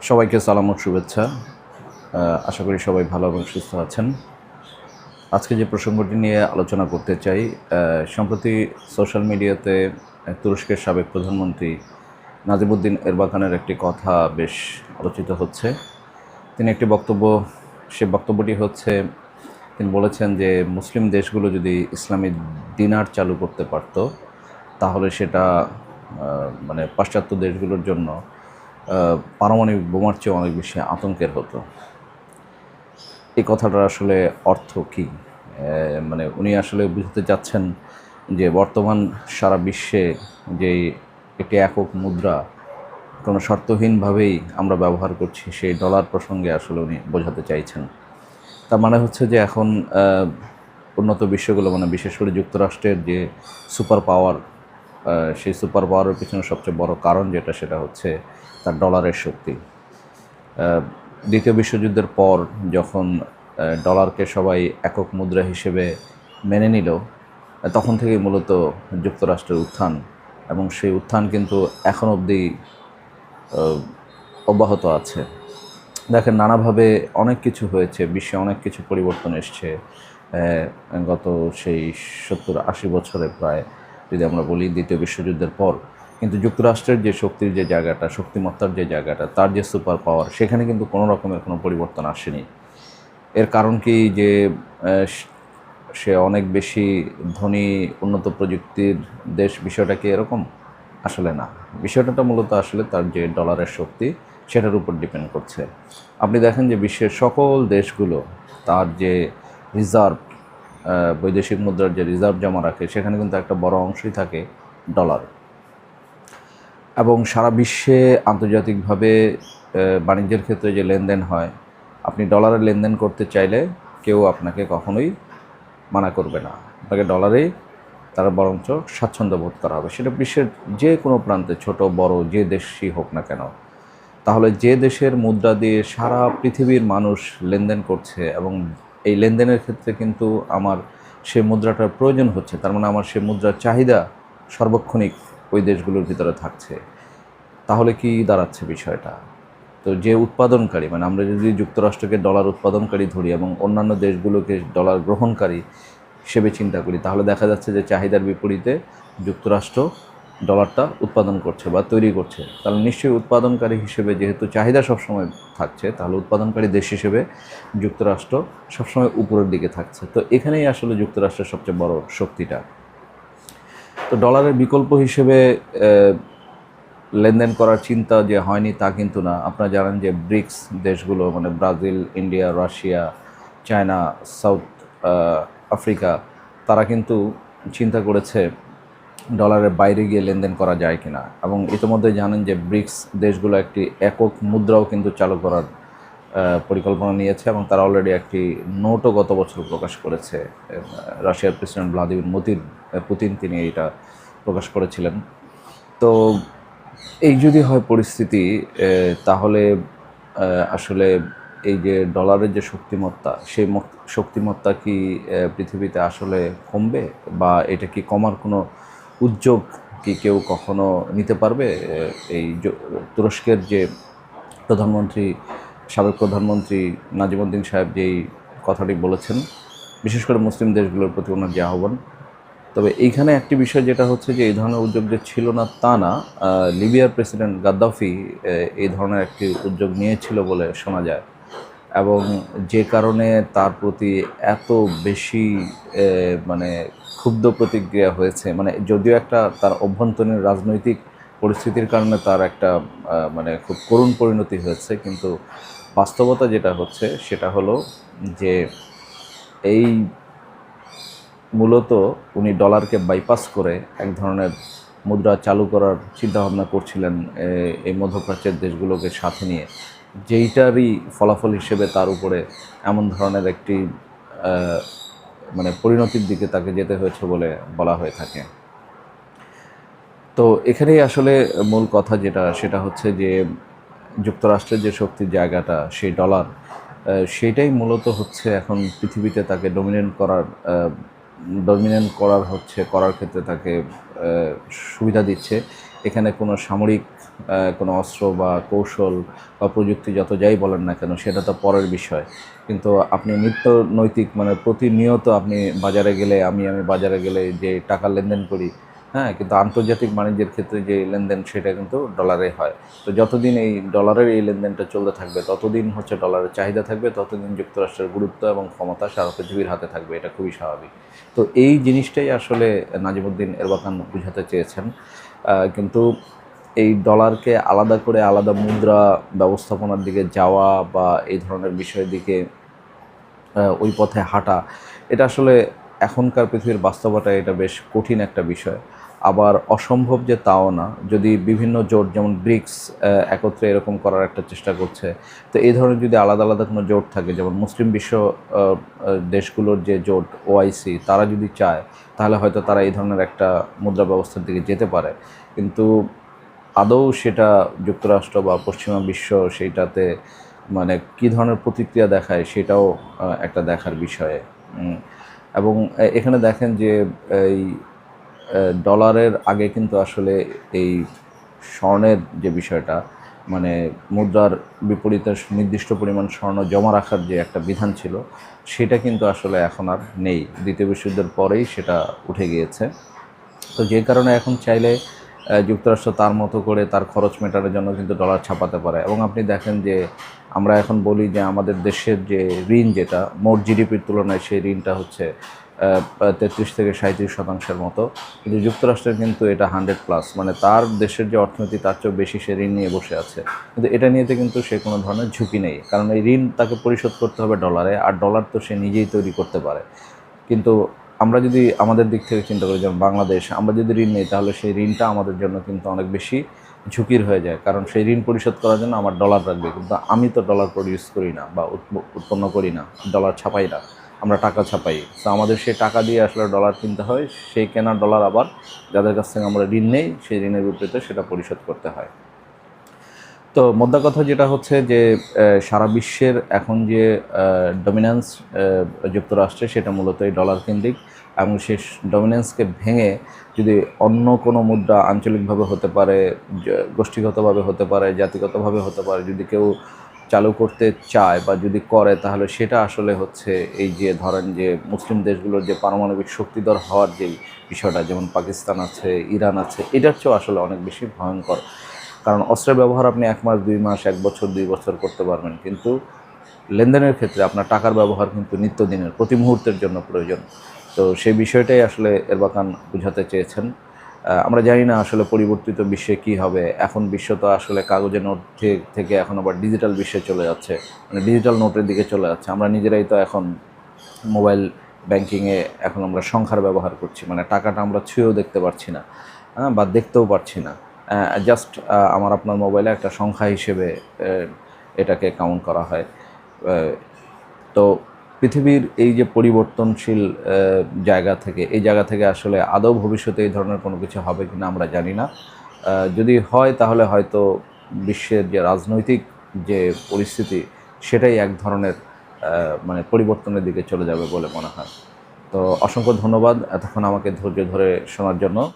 সবাইকে সালাম ও শুভেচ্ছা। আশা করি সবাই ভালো এবং সুস্থ আছেন। আজকে যে প্রসঙ্গটি নিয়ে আলোচনা করতে চাই, সম্প্রতি সোশ্যাল মিডিয়াতে তুরস্কের সাবেক প্রধানমন্ত্রী নাজিমুদ্দিন এরবাকানের একটি কথা বেশ আলোচিত হচ্ছে। তিনি একটি সে বক্তব্যটি হচ্ছে, তিনি বলেছেন যে মুসলিম দেশগুলো যদি ইসলামী দিনার চালু করতে পারত, তাহলে সেটা মানে পাশ্চাত্য দেশগুলোর জন্য পারমাণবিক বোমার চেয়ে অনেক বেশি আতঙ্কের হতো। এই কথাটার আসলে অর্থ কী? মানে উনি আসলে বুঝতে চাচ্ছেন যে বর্তমান সারা বিশ্বে যে একটি একক মুদ্রা কোনো শর্তহীনভাবেই আমরা ব্যবহার করছি, সেই ডলার প্রসঙ্গে আসলে উনি বোঝাতে চাইছেন। তার মানে হচ্ছে যে এখন উন্নত বিশ্বগুলো, মানে বিশেষ করে যুক্তরাষ্ট্রের যে সুপার পাওয়ার, সেই সুপার পাওয়ারের পিছনে সবচেয়ে বড় কারণ যেটা, সেটা হচ্ছে তার ডলারের শক্তি। দ্বিতীয় বিশ্বযুদ্ধের পর যখন ডলারকে সবাই একক মুদ্রা হিসেবে মেনে নিল, তখন থেকেই মূলত যুক্তরাষ্ট্রের উত্থান, এবং সেই উত্থান কিন্তু এখন অবধি অব্যাহত আছে। দেখেন, নানাভাবে অনেক কিছু হয়েছে, বিশ্বে অনেক কিছু পরিবর্তন এসছে গত সেই 70-80 বছরে প্রায়, যদি আমরা বলি দ্বিতীয় বিশ্বযুদ্ধের পর। কিন্তু যুক্তরাষ্ট্রের যে শক্তির যে জায়গাটা, শক্তিমত্তার যে জায়গাটা, তার যে সুপার পাওয়ার, সেখানে কিন্তু কোনো রকমের কোনো পরিবর্তন আসেনি। এর কারণ কি যে সে অনেক বেশি ধনী, উন্নত প্রযুক্তির দেশ, বিষয়টা কি এরকম? আসলে না। বিষয়টা মূলত আসলে তার যে ডলারের শক্তি, সেটার উপর ডিপেন্ড করছে। আপনি দেখেন যে বিশ্বের সকল দেশগুলো তার যে রিজার্ভ, বৈদেশিক মুদ্রার যে রিজার্ভ জমা রাখে, সেখানে কিন্তু একটা বড় অংশই থাকে ডলার। এবং সারা বিশ্বে আন্তর্জাতিকভাবে বাণিজ্যের ক্ষেত্রে যে লেনদেন হয়, আপনি ডলারে লেনদেন করতে চাইলে কেউ আপনাকে কখনোই মানা করবে না। আপনাকে ডলারেই তারা বরঞ্চ স্বাচ্ছন্দ্য বোধ করা হবে, সেটা বিশ্বের যে কোনো প্রান্তে, ছোট বড় যে দেশই হোক না কেন। তাহলে যে দেশের মুদ্রা দিয়ে সারা পৃথিবীর মানুষ লেনদেন করছে, এবং এই লেনদেনের ক্ষেত্রে কিন্তু আমার সে মুদ্রাটার প্রয়োজন হচ্ছে, তার মানে আমার সে মুদ্রার চাহিদা সার্বক্ষণিক ওই দেশগুলোর ভিতরে থাকছে, তাহলে কি দাঁড়াচ্ছে বিষয়টা? তো যে উৎপাদনকারী, মানে আমরা যদি যুক্তরাষ্ট্রকে ডলার উৎপাদনকারী ধরি এবং অন্যান্য দেশগুলোকে ডলার গ্রহণকারী হিসেবে চিন্তা করি, তাহলে দেখা যাচ্ছে যে চাহিদার বিপরীতে যুক্তরাষ্ট্র ডলারটা উৎপাদন করছে বা তৈরি করছে। তাহলে নিশ্চয়ই উৎপাদনকারী হিসেবে, যেহেতু চাহিদা সবসময় থাকছে, তাহলে উৎপাদনকারী দেশ হিসেবে যুক্তরাষ্ট্র সবসময় উপরের দিকে থাকছে। তো এখানেই আসলে যুক্তরাষ্ট্রের সবচেয়ে বড় শক্তিটা। তো ডলারের বিকল্প হিসেবে লেনদেন করার চিন্তা যে হয়নি তা কিন্তু না। আপনারা জানেন যে ব্রিক্স দেশগুলো, মানে Brazil, India, Russia, China, south Africa, তারা কিন্তু চিন্তা করেছে ডলারের বাইরে গিয়ে লেনদেন করা যায় কিনা। এবং ইতিমধ্যে জানেন যে ব্রিক্স দেশগুলো একটি একক মুদ্রাও কিন্তু চালু করার পরিকল্পনা নিয়েছে, এবং তারা অলরেডি একটি নোটও গত বছর প্রকাশ করেছে। রাশিয়ার প্রেসিডেন্ট ভ্লাদিমির পুতিন তিনি এটা প্রকাশ করেছিলেন। তো এই যদি হয় পরিস্থিতি, তাহলে আসলে এই যে ডলারের যে শক্তিমত্তা, সেই শক্তিমত্তা কি পৃথিবীতে আসলে কমবে, বা এটা কি কমার কোনো উদ্যোগ কি কেউ কখনো নিতে পারবে? এই তুরস্কের যে প্রধানমন্ত্রী, সাবেক প্রধানমন্ত্রী নাজিমুদ্দিন সাহেব যেই কথাটি বলেছেন, বিশেষ করে মুসলিম দেশগুলোর প্রতি ওনার যে আহ্বান। তবে এইখানে একটি বিষয় যেটা হচ্ছে যে এই ধরনের উদ্যোগ যে ছিল না তা না। লিবিয়ার প্রেসিডেন্ট গাদ্দাফি এই ধরনের একটি উদ্যোগ নিয়েছিল বলে শোনা যায়, এবং যে কারণে তার প্রতি এত বেশি মানে ক্ষুব্ধ প্রতিক্রিয়া হয়েছে। মানে যদিও একটা তার অভ্যন্তরীণ রাজনৈতিক পরিস্থিতির কারণে তার একটা মানে খুব করুণ পরিণতি হয়েছে, কিন্তু বাস্তবতা যেটা হচ্ছে সেটা হলো যে এই মূলত উনি ডলারকে বাইপাস করে এক ধরনের মুদ্রা চালু করার চিন্তাভাবনা করছিলেন এই মধ্যপ্রাচ্যের দেশগুলোকে সাথে নিয়ে, যেইটারই ফলাফল হিসেবে তার উপরে এমন ধরনের একটি মানে পরিণতির দিকে তাকে যেতে হয়েছে বলে বলা হয়ে থাকে। তো এখানেই আসলে মূল কথা যেটা, সেটা হচ্ছে যে যুক্তরাষ্ট্রের যে শক্তির জায়গাটা, সেই ডলার, সেইটাই মূলত হচ্ছে এখন পৃথিবীতে তাকে করার ক্ষেত্রে তাকে সুবিধা দিচ্ছে। এখানে কোনো সামরিক কোনো অস্ত্র বা কৌশল বা প্রযুক্তি যত যাই বলেন না কেন সেটা তো পরের বিষয়, কিন্তু আপনি নিত্য নৈতিক মানে প্রতিনিয়ত আপনি বাজারে গেলে আমি বাজারে গেলে যে টাকা লেনদেন করি, হ্যাঁ, কিন্তু আন্তর্জাতিক বাণিজ্যের ক্ষেত্রে যে লেনদেন সেটা কিন্তু ডলারে হয়। তো যতদিন এই ডলারের এই লেনদেনটা চলতে থাকবে ততদিন হচ্ছে ডলারের চাহিদা থাকবে, ততদিন যুক্তরাষ্ট্রের গুরুত্ব এবং ক্ষমতা সারা পৃথিবীর হাতে থাকবে, এটা খুবই স্বাভাবিক। তো এই জিনিসটাই আসলে নাজিমুদ্দিন এরবাকান বুঝাতে চেয়েছেন। কিন্তু এই ডলারকে আলাদা করে আলাদা মুদ্রা ব্যবস্থাপনার দিকে যাওয়া বা এই ধরনের বিষয়ের দিকে ওই পথে হাঁটা, এটা আসলে এখনকার পৃথিবীর বাস্তবতায় এটা বেশ কঠিন একটা বিষয়। আবার অসম্ভব যে তাও না, যদি বিভিন্ন জোট যেমন ব্রিক্স একত্রে এরকম করার একটা চেষ্টা করছে, তো এই ধরনের যদি আলাদা আলাদা কোনো জোট থাকে, যেমন মুসলিম বিশ্ব দেশগুলোর যে জোট ওআইসি, তারা যদি চায় তাহলে হয়তো তারা এই ধরনের একটা মুদ্রা ব্যবস্থার দিকে যেতে পারে। কিন্তু আদৌ সেটা যুক্তরাষ্ট্র বা পশ্চিমা বিশ্ব সেইটাতে মানে কী ধরনের প্রতিক্রিয়া দেখায় সেটাও একটা দেখার বিষয়। এবং এখানে দেখেন যে এই ডলারের আগে কিন্তু আসলে এই স্বর্ণের যে বিষয়টা, মানে মুদ্রার বিপরীতে নির্দিষ্ট পরিমাণ স্বর্ণ জমা রাখার যে একটা বিধান ছিল, সেটা কিন্তু আসলে এখন আর নেই। দ্বিতীয় বিশ্বযুদ্ধের পরেই সেটা উঠে গিয়েছে। তো যে কারণে এখন চাইলে যুক্তরাষ্ট্র তার মতো করে তার খরচ মেটানোর জন্য কিন্তু ডলার ছাপাতে পারে। এবং আপনি দেখেন যে আমরা এখন বলি যে আমাদের দেশের যে ঋণ, যেটা মোট জিডিপির তুলনায় সেই ঋণটা হচ্ছে 33 থেকে 37% মতো, কিন্তু যুক্তরাষ্ট্রের কিন্তু এটা 100+, মানে তার দেশের যে অর্থনীতি তার চেয়েও বেশি সে ঋণ নিয়ে বসে আছে। কিন্তু এটা নিয়েতে কিন্তু সে কোনো ধরনের ঝুঁকি নেই, কারণ এই ঋণ তাকে পরিশোধ করতে হবে ডলারে, আর ডলার তো সে নিজেই তৈরি করতে পারে। কিন্তু আমরা যদি আমাদের দিক থেকে চিন্তা করি, যেমন বাংলাদেশ, আমরা যদি ঋণ নিই তাহলে সেই ঋণটা আমাদের জন্য কিন্তু অনেক বেশি ঝুঁকির হয়ে যায়, কারণ সেই ঋণ পরিশোধ করার জন্য আমার ডলার লাগবে, কিন্তু আমি তো ডলার প্রডিউস করি না বা উৎপন্ন করি না, ডলার ছাপাই না, আমরা টাকা ছাপাই। তো আমাদের সেই টাকা দিয়ে আসলে ডলার কিনতে হয়, সেই কেনা ডলার আবার যাদের কাছ থেকে আমরা ঋণ নেই সেই ঋণের বিপরীতে সেটা পরিশোধ করতে হয়। তো মোদ্দা কথা যেটা হচ্ছে যে সারা বিশ্বের এখন যে ডমিন্যান্স যুক্তরাষ্ট্রে, সেটা মূলত এই ডলার কেন্দ্রিক, এবং সেই ডমিন্যান্সকে ভেঙে যদি অন্য কোনো মুদ্রা আঞ্চলিকভাবে হতে পারে, গোষ্ঠীগতভাবে হতে পারে, জাতিগতভাবে হতে পারে, যদি কেউ চালু করতে চায় বা যদি করে, তাহলে সেটা আসলে হচ্ছে এই যে ধরেন যে মুসলিম দেশগুলোর যে পারমাণবিক শক্তিধর হওয়ার যে বিষয়টা, যেমন পাকিস্তান আছে, ইরান আছে, এটার চেয়েও আসলে অনেক বেশি ভয়ঙ্কর। কারণ অস্ত্রের ব্যবহার আপনি 1 মাস, 2 মাস, 1 বছর, 2 বছর করতে পারবেন, কিন্তু লেনদেনের ক্ষেত্রে আপনার টাকার ব্যবহার কিন্তু নিত্যদিনের, প্রতি মুহূর্তের জন্য প্রয়োজন। তো সেই বিষয়টাই আসলে এরবাকান বুঝাতে চেয়েছেন। আমরা জানি না আসলে পরিবর্তিত বিশ্বে কী হবে। এখন বিশ্ব তো আসলে কাগজের নোট থেকে এখন আবার ডিজিটাল বিশ্বে চলে যাচ্ছে, মানে ডিজিটাল নোটের দিকে চলে যাচ্ছে। আমরা নিজেরাই তো এখন মোবাইল ব্যাংকিংয়ে এখন আমরা সংখ্যার ব্যবহার করছি, মানে টাকাটা আমরা ছুঁয়েও দেখতে পারছি না, বা দেখতেও পারছি না। জাস্ট আমার আপনার মোবাইলে একটা সংখ্যা হিসেবে এটাকে কাউন্ট করা হয়। তো পৃথিবীর এই যে পরিবর্তনশীল এই জায়গা থেকে আসলে আদৌ ভবিষ্যতে এই ধরনের কোনো কিছু হবে কিনা আমরা জানি না। যদি হয় তাহলে হয়তো বিশ্বের যে রাজনৈতিক যে পরিস্থিতি, সেটাই এক ধরনের মানে পরিবর্তনের দিকে চলে যাবে বলে মনে হয়। তো অসংখ্য ধন্যবাদ এতক্ষণ আমাকে ধৈর্য ধরে শোনার জন্য।